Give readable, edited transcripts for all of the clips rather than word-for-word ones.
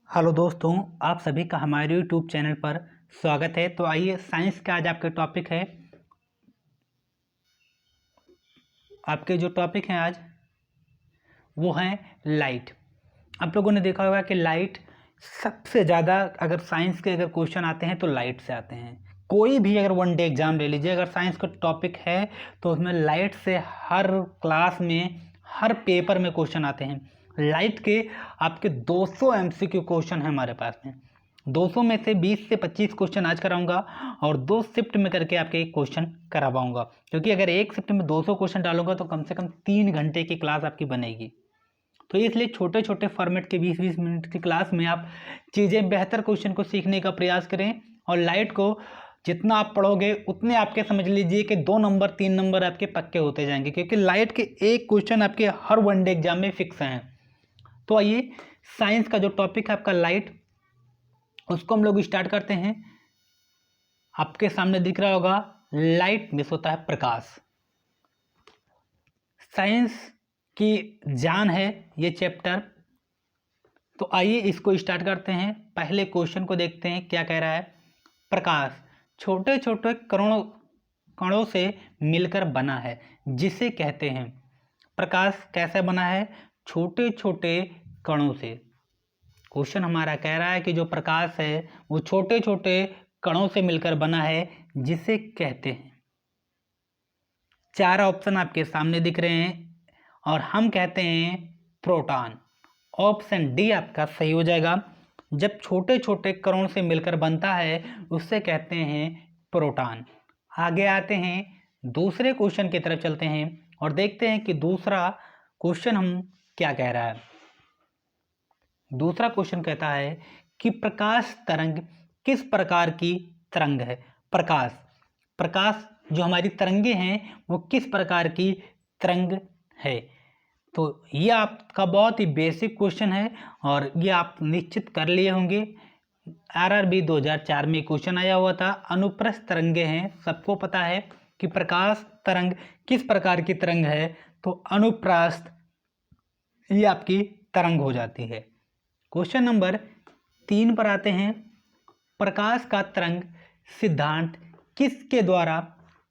Hello दोस्तों, आप सभी का हमारे यूट्यूब चैनल पर स्वागत है। तो आइए, साइंस का आज आपके टॉपिक है। आपके जो टॉपिक हैं आज वो हैं लाइट। आप लोगों ने देखा होगा कि लाइट सबसे ज़्यादा, अगर साइंस के अगर क्वेश्चन आते हैं तो लाइट से आते हैं। कोई भी अगर वन डे एग्जाम ले लीजिए, अगर साइंस का टॉपिक है तो उसमें लाइट से हर क्लास में, हर पेपर में क्वेश्चन आते हैं। लाइट के आपके 200 एमसीक्यू क्वेश्चन है हमारे पास में। 200 में से 20 से 25 क्वेश्चन आज कराऊंगा और 2 शिफ्ट में करके आपके क्वेश्चन करवाऊंगा, क्योंकि अगर एक शिफ्ट में 200 क्वेश्चन डालूंगा तो कम से कम 3 घंटे की क्लास आपकी बनेगी। तो इसलिए छोटे छोटे फॉर्मेट के 20-20 मिनट की क्लास में आप चीज़ें बेहतर क्वेश्चन को सीखने का प्रयास करें। और लाइट को जितना आप पढ़ोगे उतने आपके, समझ लीजिए कि 2 नंबर 3 नंबर आपके पक्के होते जाएंगे, क्योंकि लाइट के एक क्वेश्चन आपके हर वनडे एग्जाम में फिक्स हैं। तो आइए, साइंस का जो टॉपिक है आपका लाइट, उसको हम लोग स्टार्ट करते हैं। आपके सामने दिख रहा होगा लाइट मिस होता है प्रकाश। साइंस की जान है ये चैप्टर। तो आइए इसको स्टार्ट करते हैं। पहले क्वेश्चन को देखते हैं क्या कह रहा है। प्रकाश छोटे छोटे कणों कणों से मिलकर बना है, जिसे कहते हैं। प्रकाश कैसे बना है? छोटे छोटे कणों से। क्वेश्चन हमारा कह रहा है कि जो प्रकाश है वो छोटे छोटे कणों से मिलकर बना है, जिसे कहते हैं। 4 ऑप्शन आपके सामने दिख रहे हैं और हम कहते हैं प्रोटॉन। ऑप्शन डी आपका सही हो जाएगा। जब छोटे छोटे कणों से मिलकर बनता है उससे कहते हैं प्रोटॉन। आगे आते हैं, दूसरे क्वेश्चन की तरफ चलते हैं और देखते हैं कि दूसरा क्वेश्चन हम क्या कह रहा है। दूसरा क्वेश्चन कहता है कि प्रकाश तरंग किस प्रकार की तरंग है। प्रकाश प्रकाश जो हमारी तरंगे हैं वो किस प्रकार की तरंग है। तो ये आपका बहुत ही बेसिक क्वेश्चन है और ये आप निश्चित कर लिए होंगे। आरआरबी 2004 में क्वेश्चन आया हुआ था। अनुप्रस्थ तरंगे हैं, सबको पता है कि प्रकाश तरंग किस प्रकार की तरंग है, तो अनुप्रस्थ ये आपकी तरंग हो जाती है। क्वेश्चन नंबर 3 पर आते हैं। प्रकाश का तरंग सिद्धांत किसके द्वारा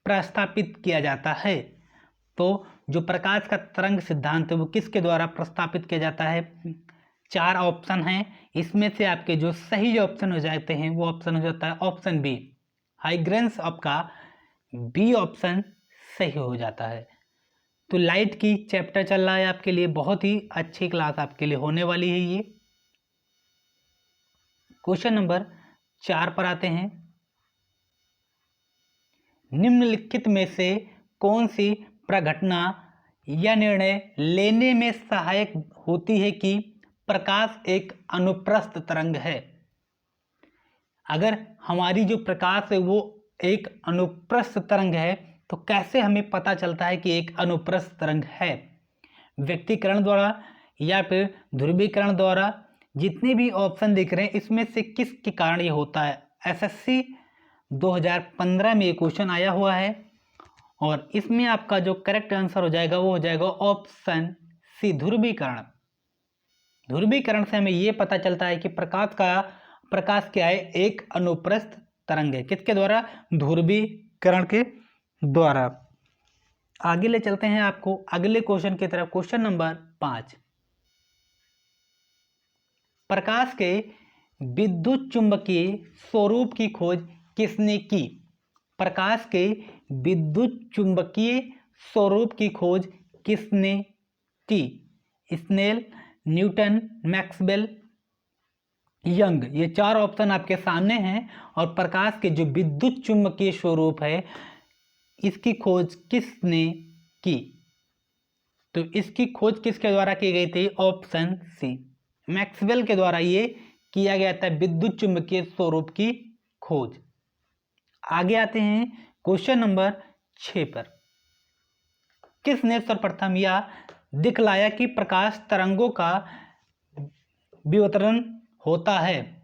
प्रस्तापित किया जाता है। तो जो प्रकाश का तरंग सिद्धांत है वो किसके द्वारा प्रस्तापित किया जाता है। 4 ऑप्शन हैं, इसमें से आपके जो सही ऑप्शन हो जाते हैं वो ऑप्शन हो जाता है ऑप्शन बी। हाइग्रेंस आपका बी ऑप्शन सही हो जाता है। तो लाइट की चैप्टर चल रहा है आपके लिए, बहुत ही अच्छी क्लास आपके लिए होने वाली है ये। क्वेश्चन नंबर 4 पर आते हैं। निम्नलिखित में से कौन सी प्रघटना या निर्णय लेने में सहायक होती है कि प्रकाश एक अनुप्रस्थ तरंग है। अगर हमारी जो प्रकाश है वो एक अनुप्रस्थ तरंग है तो कैसे हमें पता चलता है कि एक अनुप्रस्थ तरंग है। व्यक्तीकरण द्वारा या फिर ध्रुवीकरण द्वारा। जितने भी ऑप्शन दिख रहे हैं इसमें से किसके कारण ये होता है। एसएससी 2015 में ये क्वेश्चन आया हुआ है और इसमें आपका जो करेक्ट आंसर हो जाएगा वो हो जाएगा ऑप्शन सी, ध्रुवीकरण। ध्रुवीकरण से हमें ये पता चलता है कि प्रकाश क्या है, एक अनुप्रस्थ तरंग है। किसके द्वारा? ध्रुवीकरण के द्वारा। आगे ले चलते हैं आपको अगले क्वेश्चन की तरफ। Question number 5। प्रकाश के विद्युत चुंबकीय स्वरूप की खोज किसने की। प्रकाश के विद्युत चुंबकीय स्वरूप की खोज किसने की। Snell, Newton, Maxwell, Young. ये 4 ऑप्शन आपके सामने हैं और प्रकाश के जो विद्युत चुंबकीय स्वरूप है इसकी खोज किसने की। तो इसकी खोज किसके द्वारा की गई थी? ऑप्शन सी, मैक्सवेल के द्वारा ये किया गया था, विद्युत चुंबकीय स्वरूप की खोज। आगे आते हैं क्वेश्चन नंबर 6 पर। किसने सर्वप्रथम यह दिखलाया कि प्रकाश तरंगों का विवर्तन होता है।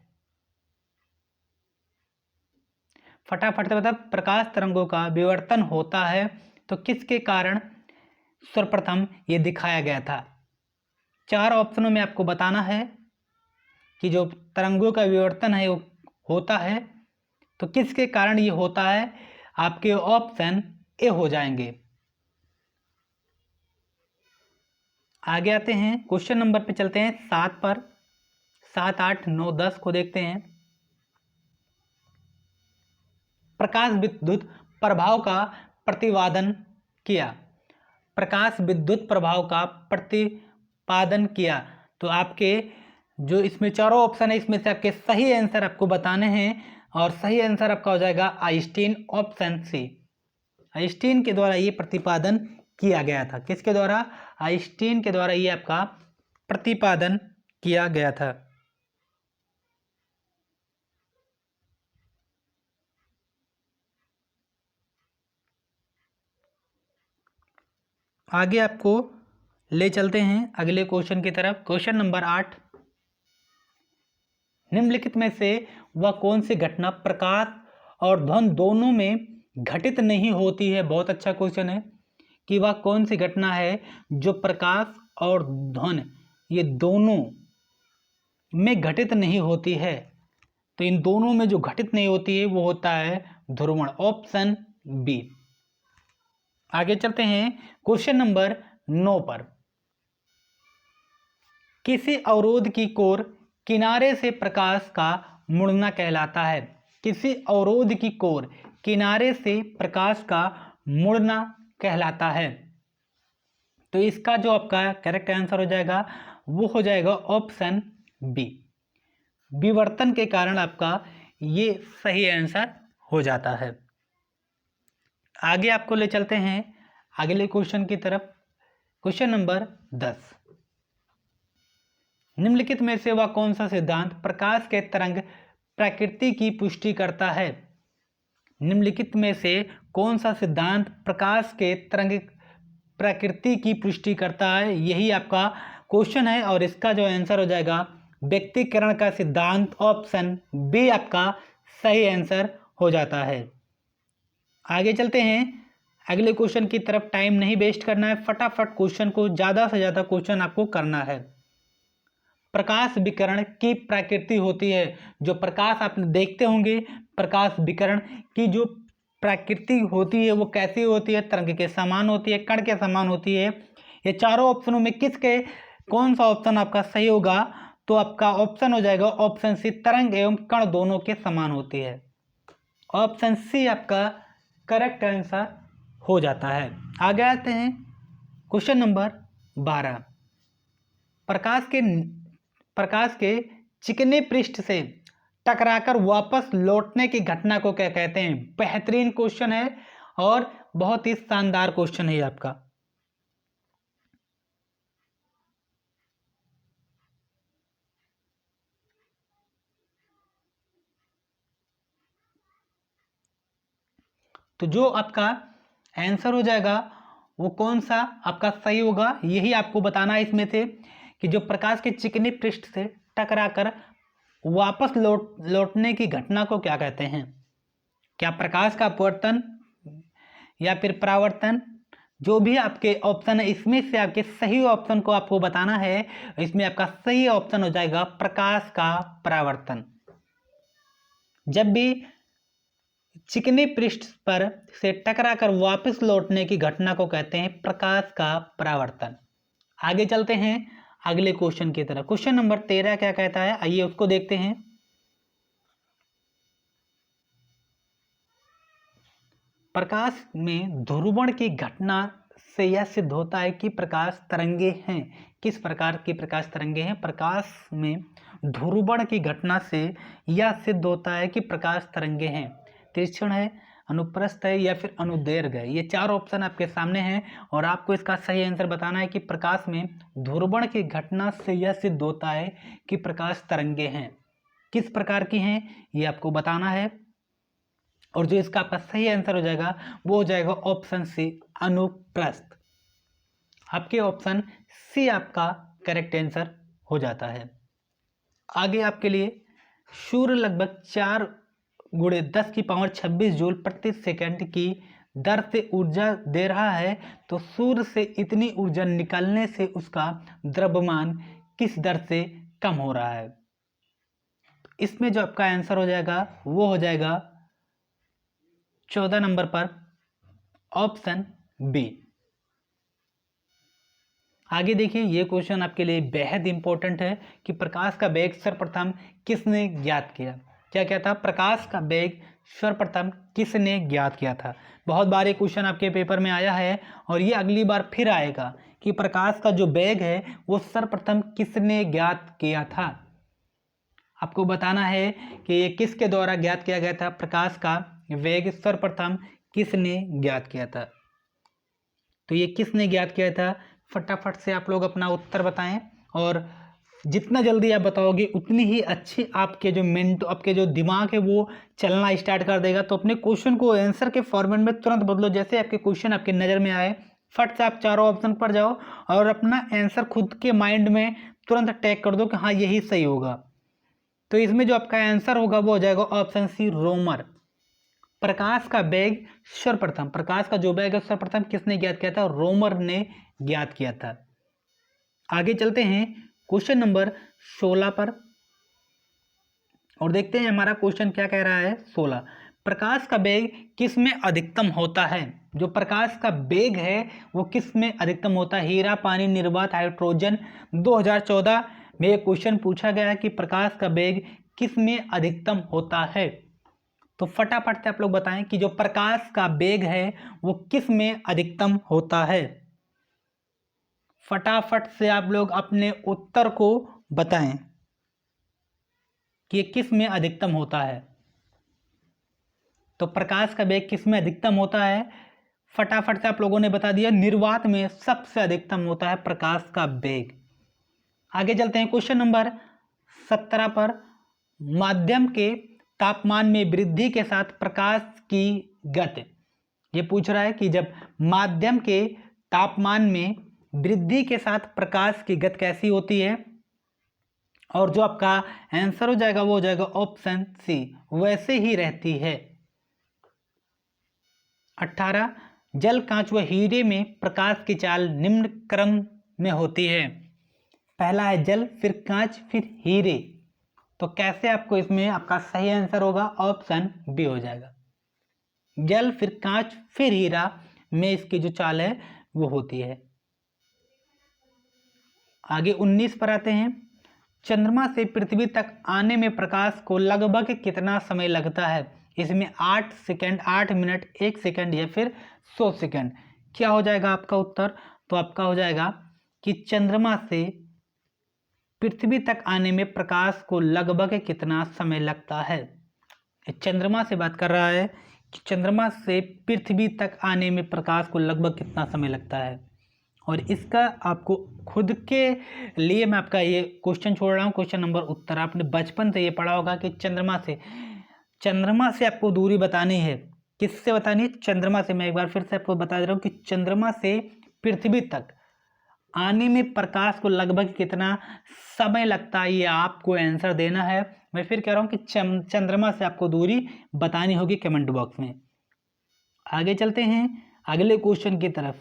फटाफट से बता, प्रकाश तरंगों का विवर्तन होता है तो किसके कारण सर्वप्रथम ये दिखाया गया था। 4 ऑप्शनों में आपको बताना है। कि जो तरंगों का विवर्तन है वो होता है, तो किसके कारण ये होता है? आपके ऑप्शन ए हो जाएंगे। आगे आते हैं, क्वेश्चन नंबर पे चलते हैं 7 पर। 7, 8, 9, 10 को देखते हैं। प्रकाश विद्युत प्रभाव का प्रतिपादन किया। प्रकाश विद्युत प्रभाव का प्रतिपादन किया। तो आपके जो इसमें चारों ऑप्शन है, इसमें से आपके सही आंसर आपको बताने हैं, और सही आंसर आपका हो जाएगा आइंस्टीन, ऑप्शन सी। आइंस्टीन के द्वारा ये प्रतिपादन किया गया था। किसके द्वारा? आइंस्टीन के द्वारा ये आपका प्रतिपादन किया गया था। आगे आपको ले चलते हैं अगले क्वेश्चन की तरफ। क्वेश्चन नंबर 8, निम्नलिखित में से वह कौन सी घटना प्रकाश और ध्वनि दोनों में घटित नहीं होती है? बहुत अच्छा क्वेश्चन है कि वह कौन सी घटना है जो प्रकाश और ध्वनि ये दोनों में घटित नहीं होती है। तो इन दोनों में जो घटित नहीं होती है वो होता है ध्रुवण, ऑप्शन बी। आगे चलते हैं क्वेश्चन नंबर 9 पर। किसी अवरोध की कोर किनारे से प्रकाश का मुड़ना कहलाता है? किसी अवरोध की कोर किनारे से प्रकाश का मुड़ना कहलाता है। तो इसका जो आपका करेक्ट आंसर हो जाएगा वो हो जाएगा ऑप्शन बी। विवर्तन के कारण आपका ये सही आंसर हो जाता है। आगे आपको ले चलते हैं अगले क्वेश्चन की तरफ। क्वेश्चन नंबर 10, निम्नलिखित में से वह कौन सा सिद्धांत प्रकाश के तरंग प्रकृति की पुष्टि करता है? निम्नलिखित में से कौन सा सिद्धांत प्रकाश के तरंग प्रकृति की पुष्टि करता है? यही आपका क्वेश्चन है, और इसका जो आंसर हो जाएगा व्यक्तिकरण का सिद्धांत, ऑप्शन बी आपका सही आंसर हो जाता है। आगे चलते हैं अगले क्वेश्चन की तरफ। टाइम नहीं वेस्ट करना है, फटाफट क्वेश्चन को, ज़्यादा से ज़्यादा क्वेश्चन आपको करना है। प्रकाश विकिरण की प्रकृति होती है, जो प्रकाश आप देखते होंगे, प्रकाश विकिरण की जो प्रकृति होती है वो कैसी होती है? तरंग के समान होती है, कण के समान होती है। ये चारों ऑप्शनों में किसके कौन सा ऑप्शन आपका सही होगा? तो आपका ऑप्शन हो जाएगा ऑप्शन सी, तरंग एवं कण दोनों के समान होती है। ऑप्शन सी आपका करेक्ट आंसर हो जाता है। आगे आते हैं क्वेश्चन नंबर 12, प्रकाश के चिकने पृष्ठ से टकराकर वापस लौटने की घटना को क्या कहते हैं? बेहतरीन क्वेश्चन है और बहुत ही शानदार क्वेश्चन है आपका। तो जो आपका आंसर हो जाएगा वो कौन सा आपका सही होगा, यही आपको बताना है इसमें से कि जो प्रकाश के चिकने पृष्ठ से टकराकर वापस लौटने की घटना को क्या कहते हैं? क्या प्रकाश का अपवर्तन या फिर परावर्तन? जो भी आपके ऑप्शन है इसमें से आपके सही ऑप्शन को आपको बताना है। इसमें आपका सही ऑप्शन हो जाएगा प्रकाश का परावर्तन। जब भी चिकने पृष्ठ पर से टकराकर वापस लौटने की घटना को कहते हैं प्रकाश का परावर्तन। आगे चलते हैं अगले क्वेश्चन की तरफ। क्वेश्चन नंबर 13 क्या कहता है, आइए उसको देखते हैं। प्रकाश में ध्रुवण की घटना से यह सिद्ध होता है कि प्रकाश तरंगे हैं। किस प्रकार की प्रकाश तरंगे हैं? प्रकाश में ध्रुवण की घटना से यह सिद्ध होता है कि प्रकाश तरंगे हैं। तीक्ष्ण है, अनुप्रस्थ है या फिर अनुदैर्घ्य है। ये चार ऑप्शन आपके सामने हैं और आपको इसका सही आंसर बताना है कि प्रकाश में ध्रुवण की घटना से यह सिद्ध होता है कि प्रकाश तरंगे हैं। किस प्रकार की हैं ये आपको बताना है, और जो इसका आपका सही आंसर हो जाएगा वो हो जाएगा ऑप्शन सी, अनुप्रस्थ। आपके ऑप्शन सी आपका करेक्ट आंसर हो जाता है। आगे आपके लिए सूर्य लगभग 4 × 10⁻26 जूल प्रति सेकंड की दर से ऊर्जा दे रहा है, तो सूर्य से इतनी ऊर्जा निकलने से उसका द्रव्यमान किस दर से कम हो रहा है? इसमें जो आपका आंसर हो जाएगा वो हो जाएगा 14 नंबर पर ऑप्शन बी। आगे देखिए, ये क्वेश्चन आपके लिए बेहद इंपॉर्टेंट है कि प्रकाश का वेग सर्वप्रथम किसने ज्ञात किया। क्या क्या था? प्रकाश का वेग सर्वप्रथम किसने ज्ञात किया था। बहुत बार ये क्वेश्चन आपके पेपर में आया है और ये अगली बार फिर आएगा कि प्रकाश का जो वेग है वो सर्वप्रथम किसने ज्ञात किया था। आपको बताना है कि ये किसके द्वारा ज्ञात किया गया था। प्रकाश का वेग सर्वप्रथम किसने ज्ञात किया था। तो ये किसने ज्ञात किया था, फटाफट से आप लोग अपना उत्तर बताएं। और जितना जल्दी आप बताओगे उतनी ही अच्छी आपके जो आपके जो दिमाग है वो चलना स्टार्ट कर देगा। तो अपने क्वेश्चन को आंसर के फॉर्मेट में तुरंत बदलो। जैसे आपके क्वेश्चन आपके नज़र में आए, फट से आप चारों ऑप्शन पर जाओ और अपना आंसर खुद के माइंड में तुरंत टैग कर दो कि हाँ यही सही होगा। तो इसमें जो आपका आंसर होगा वो हो जाएगा ऑप्शन सी, रोमर। प्रकाश का वेग सर्वप्रथम, प्रकाश का जो वेग है सर्वप्रथम किसने ज्ञात किया था, रोमर ने ज्ञात किया था। आगे चलते हैं क्वेश्चन नंबर 16 पर और देखते हैं हमारा क्वेश्चन क्या कह रहा है। 16, प्रकाश का वेग किस में अधिकतम होता है। जो प्रकाश का वेग है वो किस में अधिकतम होता है। हीरा, पानी, निर्वात, हाइड्रोजन। 2014 में एक क्वेश्चन पूछा गया कि प्रकाश का वेग किस में अधिकतम होता है। तो फटाफट से आप लोग बताएं कि जो प्रकाश का वेग है वो किस में अधिकतम होता है। फटाफट से आप लोग अपने उत्तर को बताएं कि ये किस में अधिकतम होता है। तो प्रकाश का वेग किस में अधिकतम होता है, फटाफट से आप लोगों ने बता दिया, निर्वात में सबसे अधिकतम होता है प्रकाश का वेग। आगे चलते हैं क्वेश्चन नंबर 17 पर। माध्यम के तापमान में वृद्धि के साथ प्रकाश की गति। ये पूछ रहा है कि जब माध्यम के तापमान में वृद्धि के साथ प्रकाश की गति कैसी होती है। और जो आपका आंसर हो जाएगा वो हो जाएगा ऑप्शन सी, वैसे ही रहती है। 18, जल, कांच व हीरे में प्रकाश की चाल निम्न क्रम में होती है। पहला है जल, फिर कांच, फिर हीरे। तो कैसे आपको इसमें आपका सही आंसर होगा, ऑप्शन बी हो जाएगा। जल, फिर कांच, फिर हीरा में इसकी जो चाल है वो होती है। आगे 19 पर आते हैं। चंद्रमा से पृथ्वी तक आने में प्रकाश को लगभग कितना समय लगता है। इसमें 8 सेकंड, 8 मिनट, 1 सेकंड या फिर 100 सेकंड। क्या हो जाएगा आपका उत्तर। तो आपका हो जाएगा कि चंद्रमा से पृथ्वी तक आने में प्रकाश को लगभग कितना समय लगता है। चंद्रमा से बात कर रहा है कि चंद्रमा से पृथ्वी तक आने में प्रकाश को लगभग कितना समय लगता है। और इसका आपको खुद के लिए मैं आपका ये क्वेश्चन छोड़ रहा हूँ। क्वेश्चन नंबर उत्तर आपने बचपन से ये पढ़ा होगा कि चंद्रमा से आपको दूरी बतानी है। किससे बतानी है, चंद्रमा से। मैं एक बार फिर से आपको बता दे रहा हूँ कि चंद्रमा से पृथ्वी तक आने में प्रकाश को लगभग कितना समय लगता है, ये आपको आंसर देना है। मैं फिर कह रहा हूँ कि चंद्रमा से आपको दूरी बतानी होगी कमेंट बॉक्स में। आगे चलते हैं अगले क्वेश्चन की तरफ।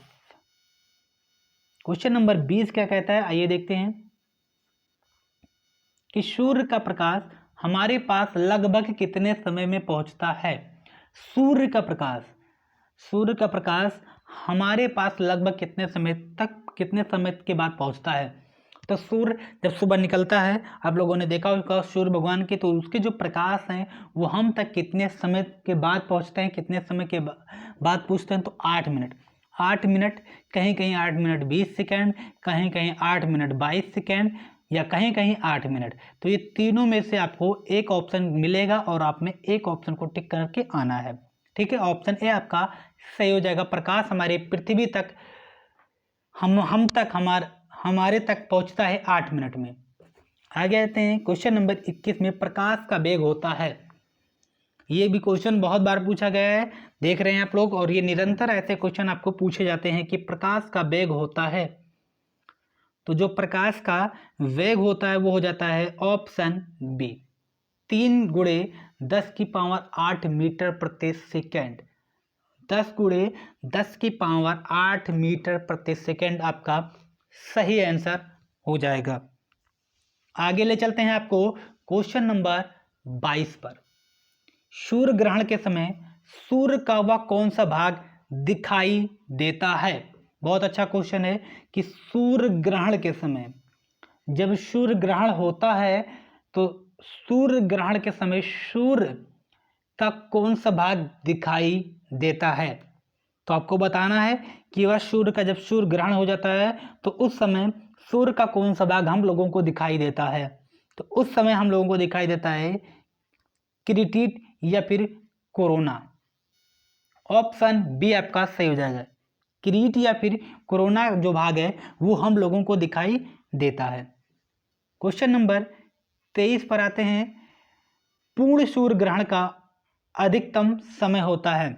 क्वेश्चन नंबर 20 क्या कहता है, आइए देखते हैं कि सूर्य का प्रकाश हमारे पास लगभग कितने समय में पहुंचता है। सूर्य का प्रकाश हमारे पास लगभग कितने समय के बाद पहुंचता है। तो सूर्य जब सुबह निकलता है, आप लोगों ने देखा होगा सूर्य भगवान के, तो उसके जो प्रकाश हैं वो हम तक कितने समय के बाद पहुंचते हैं, कितने समय के बाद पूछते हैं। तो 8 मिनट, 8 मिनट, कहीं कहीं 8 मिनट 20 सेकेंड, कहीं कहीं 8 मिनट 22 सेकेंड, या कहीं कहीं 8 मिनट। तो ये तीनों में से आपको एक ऑप्शन मिलेगा और आप में एक ऑप्शन को टिक करके आना है। ठीक है, ऑप्शन ए आपका सही हो जाएगा। प्रकाश हमारे पृथ्वी तक हमारे तक पहुंचता है 8 मिनट में। आगे आते हैं क्वेश्चन नंबर 21 में, प्रकाश का वेग होता है। ये भी क्वेश्चन बहुत बार पूछा गया है, देख रहे हैं आप लोग, और ये निरंतर ऐसे क्वेश्चन आपको पूछे जाते हैं कि प्रकाश का वेग होता है। तो जो प्रकाश का वेग होता है वो हो जाता है ऑप्शन बी, 3 गुणे 10 की पावर 8 मीटर प्रति सेकेंड। 10 गुणे 10 की पावर 8 मीटर प्रति सेकेंड आपका सही आंसर हो जाएगा। आगे ले चलते हैं आपको क्वेश्चन नंबर 22 पर। सूर्य ग्रहण के समय सूर्य का वह कौन सा भाग दिखाई देता है? बहुत अच्छा क्वेश्चन है कि सूर्य ग्रहण के समय, जब सूर्य ग्रहण होता है तो सूर्य ग्रहण के समय सूर्य का कौन सा भाग दिखाई देता है? तो आपको बताना है कि वह सूर्य का, जब सूर्य ग्रहण हो जाता है तो उस समय सूर्य का कौन सा भाग हम लोगों को दिखाई देता है? तो उस समय हम लोगों को दिखाई देता है किरीटिट या फिर कोरोना। ऑप्शन बी आपका सही हो जाएगा। किरीट या फिर कोरोना जो भाग है वो हम लोगों को दिखाई देता है। क्वेश्चन नंबर 23 पर आते हैं। पूर्ण सूर्य ग्रहण का अधिकतम समय होता है।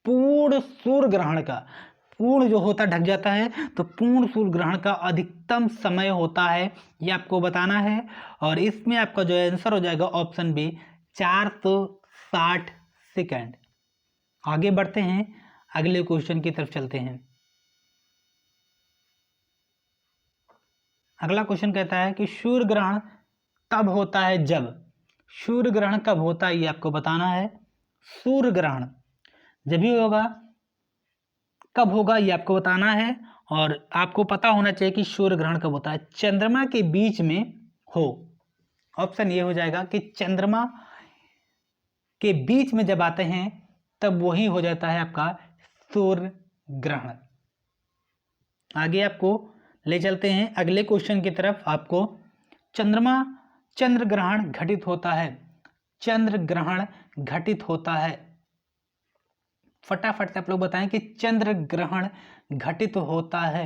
पूर्ण सूर्य ग्रहण का, पूर्ण जो होता ढक जाता है, तो पूर्ण सूर्य ग्रहण का अधिकतम समय होता है, ये आपको बताना है। और इसमें आपका जो आंसर हो जाएगा ऑप्शन बी 460 सेकेंड। आगे बढ़ते हैं, अगले क्वेश्चन की तरफ चलते हैं। अगला क्वेश्चन कहता है कि सूर्य ग्रहण तब होता है जब, सूर्य ग्रहण कब होता है ये आपको बताना है। सूर्य ग्रहण जब भी होगा, कब होगा ये आपको बताना है। और आपको पता होना चाहिए कि सूर्य ग्रहण कब होता है, चंद्रमा के बीच में हो। ऑप्शन ये हो जाएगा कि चंद्रमा के बीच में जब आते हैं तब वही हो जाता है आपका सूर्य ग्रहण। आगे आपको ले चलते हैं अगले क्वेश्चन की तरफ। आपको चंद्र ग्रहण घटित होता है, चंद्र ग्रहण घटित होता है, फटाफट से आप लोग बताएं कि चंद्र ग्रहण घटित होता है।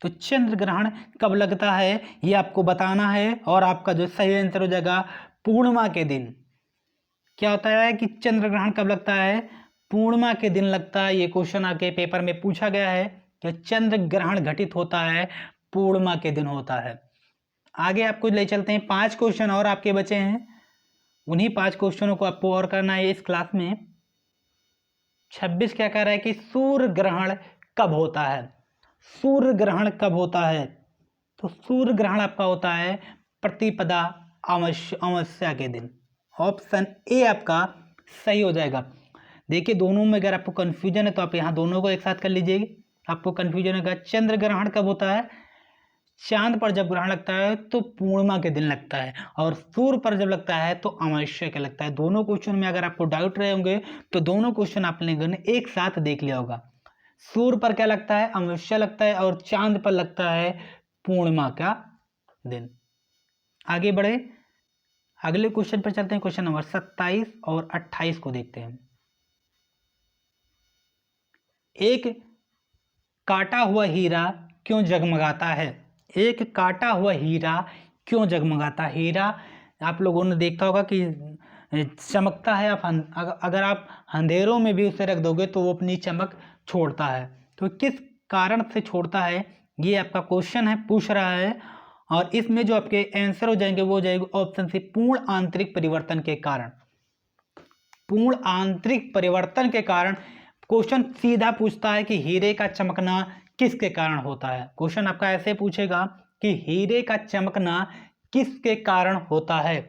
तो चंद्र ग्रहण कब लगता है ये आपको बताना है। और आपका जो सही आंसर हो जाएगा पूर्णिमा के दिन। क्या होता है कि चंद्र ग्रहण कब लगता है? पूर्णिमा के दिन लगता है। ये क्वेश्चन आके पेपर में पूछा गया है कि चंद्र ग्रहण घटित होता है पूर्णिमा के दिन होता है। आगे आपको ले चलते हैं, 5 क्वेश्चन और आपके बचे हैं। उन्हीं 5 क्वेश्चनों को आपको और करना है इस क्लास में। 26 क्या कह रहा है कि सूर्य ग्रहण कब होता है? सूर्य ग्रहण कब होता है? तो सूर्य ग्रहण आपका होता है प्रतिपदा अमावस्या के दिन। ऑप्शन ए आपका सही हो जाएगा। देखिए दोनों में अगर आपको कंफ्यूजन है तो आप यहाँ दोनों को एक साथ कर लीजिए। आपको कंफ्यूजन होगा, चंद्र ग्रहण कब होता है? चांद पर जब ग्रहण लगता है तो पूर्णिमा के दिन लगता है, और सूर्य पर जब लगता है तो अमावस्या के लगता है। दोनों क्वेश्चन में अगर आपको डाउट रहे होंगे तो दोनों क्वेश्चन आप लोगों ने एक साथ देख लिया होगा। सूर्य पर क्या लगता है? अमावस्या लगता है, और चांद पर लगता है पूर्णिमा का दिन। आगे बढ़े, अगले क्वेश्चन पर चलते हैं। क्वेश्चन नंबर 27 और 28 को देखते हैं। एक काटा हुआ हीरा क्यों जगमगाता है? एक काटा हुआ हीरा क्यों जगमगाता है? हीरा आप लोगों ने देखा होगा कि चमकता है। अगर आप अंधेरों में भी उसे रख दोगे तो वो अपनी चमक छोड़ता है। तो किस कारण से छोड़ता है ये आपका क्वेश्चन है, पूछ रहा है। और इसमें जो आपके आंसर हो जाएंगे वो हो जाएगा ऑप्शन सी पूर्ण आंतरिक परिवर्तन के कारण। पूर्ण आंतरिक परिवर्तन के कारण। क्वेश्चन सीधा पूछता है कि हीरे का चमकना किसके कारण होता है। क्वेश्चन आपका ऐसे पूछेगा कि हीरे का चमकना किसके कारण होता है।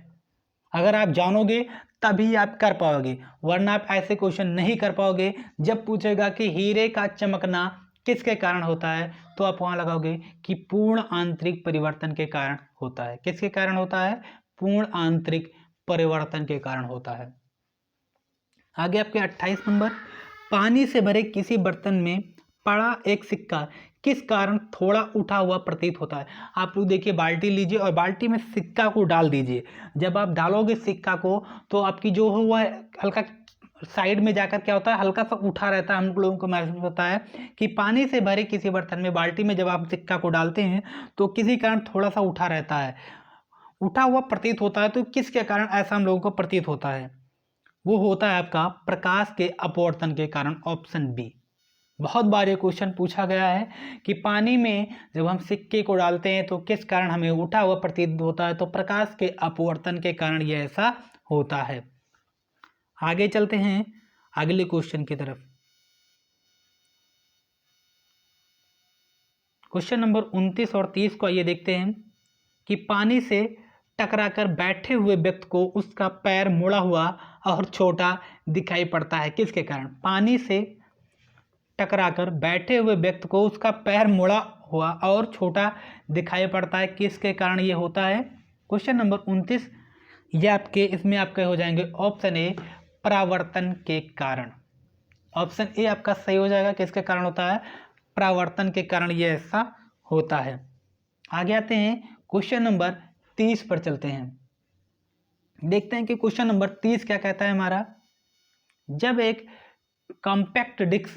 अगर आप जानोगे तभी आप कर पाओगे, वरना आप ऐसे क्वेश्चन नहीं कर पाओगे। जब पूछेगा कि हीरे का चमकना किसके कारण होता है तो आप वहां लगाओगे कि पूर्ण आंतरिक परिवर्तन के कारण होता है। किसके कारण होता है? पूर्ण आंतरिक परिवर्तन के कारण होता है। आगे आपके 28 नंबर, पानी से भरे किसी बर्तन में पड़ा एक सिक्का किस कारण थोड़ा उठा हुआ प्रतीत होता है। आप लोग देखिए, बाल्टी लीजिए और बाल्टी में सिक्का को डाल दीजिए। जब आप डालोगे सिक्का को तो आपकी जो हुआ हल्का साइड में जाकर क्या होता है, हल्का सा उठा रहता है। हम लोगों को महसूस होता है कि पानी से भरे किसी बर्तन में, बाल्टी में जब आप सिक्का को डालते हैं तो किसी कारण थोड़ा सा उठा रहता है, उठा हुआ प्रतीत होता है। तो किसके कारण ऐसा हम लोगों को प्रतीत होता है? वो होता है आपका प्रकाश के अपवर्तन के कारण। Option B. बहुत बार ये क्वेश्चन पूछा गया है कि पानी में जब हम सिक्के को डालते हैं तो किस कारण हमें उठा हुआ प्रतीत होता है, तो प्रकाश के अपवर्तन के कारण ये ऐसा होता है। आगे चलते हैं अगले क्वेश्चन की तरफ। क्वेश्चन नंबर 29 और 30 को आइए देखते हैं कि पानी से टकराकर बैठे हुए व्यक्ति को उसका पैर मुड़ा हुआ और छोटा दिखाई पड़ता है। किसके कारण? पानी से टकराकर बैठे हुए व्यक्ति को उसका पैर मुड़ा हुआ और छोटा दिखाई पड़ता है। किसके कारण ये होता है? क्वेश्चन नंबर 29 ये आपके इसमें आपके हो जाएंगे ऑप्शन ए, परावर्तन के कारण। ऑप्शन ए आपका सही हो जाएगा। किसके कारण होता है? परावर्तन के कारण ये ऐसा होता है। आगे आते हैं क्वेश्चन नंबर 30 पर चलते हैं। देखते हैं कि क्वेश्चन नंबर 30 क्या कहता है हमारा। जब एक कॉम्पैक्ट डिस्क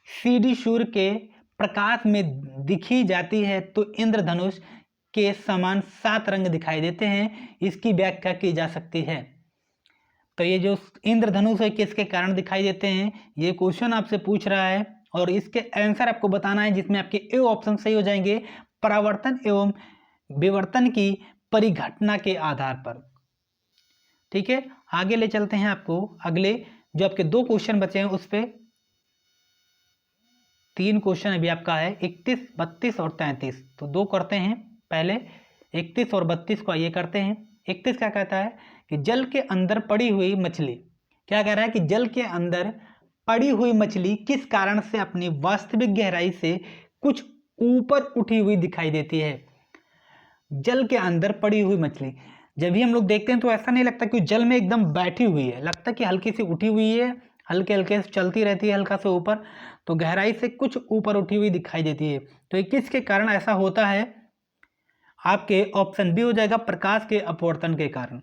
सीडी सूर्य के प्रकाश में दिखी जाती है तो इंद्रधनुष के समान 7 रंग दिखाई देते हैं। इसकी व्याख्या की जा सकती है। तो ये जो इंद्रधनुष है किसके कारण दिखाई देते हैं, ये क्वेश्चन आपसे पूछ रहा है और इसके आंसर आपको बताना है, जिसमें आपके ए ऑप्शन सही हो जाएंगे, परावर्तन एवं विवर्तन की परिघटना के आधार पर। ठीक है, आगे ले चलते हैं आपको। अगले जो आपके 2 क्वेश्चन बचे हैं उस पे 3 क्वेश्चन अभी आपका है 31, 32 और 33। तो 2 करते हैं पहले, 31 और 32 को ये करते हैं। 31 क्या कहता है कि जल के अंदर पड़ी हुई मछली, क्या कह रहा है कि जल के अंदर पड़ी हुई मछली किस कारण से अपनी वास्तविक गहराई से कुछ ऊपर उठी हुई दिखाई देती है। जल के अंदर पड़ी हुई मछली जब भी हम लोग देखते हैं तो ऐसा नहीं लगता कि जल में एकदम बैठी हुई है, लगता है कि हल्की सी उठी हुई है, हल्के हल्के से चलती रहती है हल्का से ऊपर, तो गहराई से कुछ ऊपर उठी हुई दिखाई देती है। तो ये किसके कारण ऐसा होता है? आपके ऑप्शन बी हो जाएगा, प्रकाश के अपवर्तन के कारण।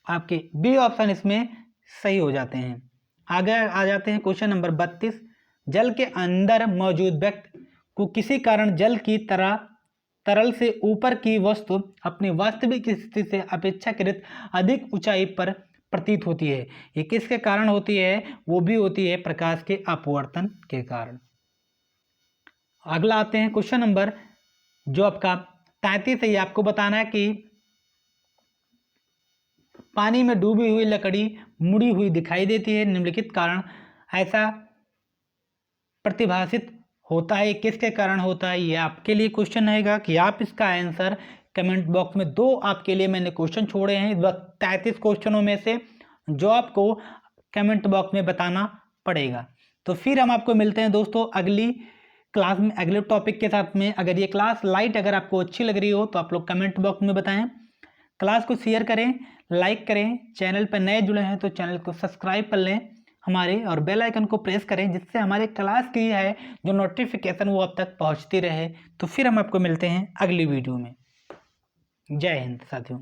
आपके बी ऑप्शन इसमें सही हो जाते हैं। आगे आ जाते हैं क्वेश्चन नंबर 32। जल के अंदर मौजूद व्यक्ति को किसी कारण जल की तरह तरल से ऊपर की वस्तु अपनी वास्तविक स्थिति से अपेक्षाकृत अधिक ऊंचाई पर प्रतीत होती है। ये किसके कारण होती है? वो भी होती है प्रकाश के अपवर्तन के कारण। अगला आते हैं क्वेश्चन नंबर जो आपका 33 है। ये आपको बताना है कि पानी में डूबी हुई लकड़ी मुड़ी हुई दिखाई देती है, निम्नलिखित कारण ऐसा प्रतिभासित होता है। किसके कारण होता है? ये आपके लिए क्वेश्चन रहेगा कि आप इसका आंसर कमेंट बॉक्स में 2 आपके लिए मैंने क्वेश्चन छोड़े हैं 33 क्वेश्चनों में से, जो आपको कमेंट बॉक्स में बताना पड़ेगा। तो फिर हम आपको मिलते हैं दोस्तों अगली क्लास में अगले टॉपिक के साथ में। अगर ये क्लास लाइट अगर आपको अच्छी लग रही हो तो आप लोग कमेंट बॉक्स में बताएं। क्लास को शेयर करें, लाइक करें, चैनल पर नए जुड़े हैं तो चैनल को सब्सक्राइब कर लें हमारे, और बेल आइकन को प्रेस करें जिससे हमारे क्लास की है जो नोटिफिकेशन वो आप तक पहुंचती रहे। तो फिर हम आपको मिलते हैं अगली वीडियो में। जय हिंद साथियों।